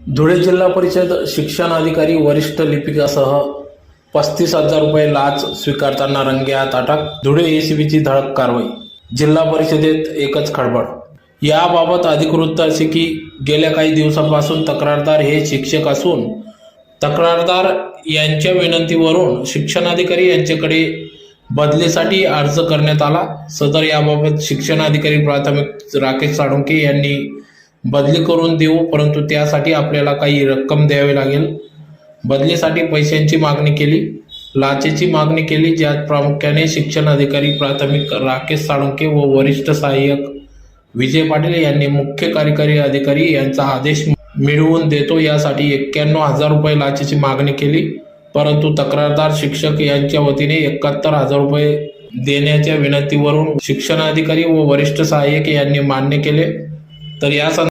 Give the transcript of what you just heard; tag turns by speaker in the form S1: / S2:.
S1: धुळे जिल्हा परिषद शिक्षण अधिकारी वरिष्ठ लिपिकासह 35,000 रुपये लाच स्वीकारताना रंगेहात अटक. धुळे एसीबीची धडक कारवाई. जिल्हा परिषदेत एकच खळबळ. याबाबत अधिक वृत्त असे की गेल्या काही दिवसांपासून तक्रारदार हे शिक्षक असून तक्रारदार यांच्या विनंतीवरून शिक्षणाधिकारी यांच्याकडे बदलीसाठी अर्ज करण्यात आला. सदर याबाबत शिक्षणाधिकारी प्राथमिक राकेश साळुंखे यांनी बदली करून देऊ, परंतु त्यासाठी आपल्याला काही रक्कम द्यावी लागेल. बदलीसाठी पैशांची मागणी केली, लाचेची मागणी केली, ज्यात प्रामुख्याने शिक्षण अधिकारी प्राथमिक राकेश साळुंखे व वरिष्ठ सहाय्यक विजय पाटील यांनी मुख्य कार्यकारी अधिकारी यांचा आदेश मिळवून देतो यासाठी 91,000 रुपये लाचेची मागणी केली, परंतु तक्रारदार शिक्षक यांच्या वतीने 71,000 रुपये देण्याच्या विनंतीवरून शिक्षणाधिकारी व वरिष्ठ सहाय्यक यांनी मान्य केले. तर या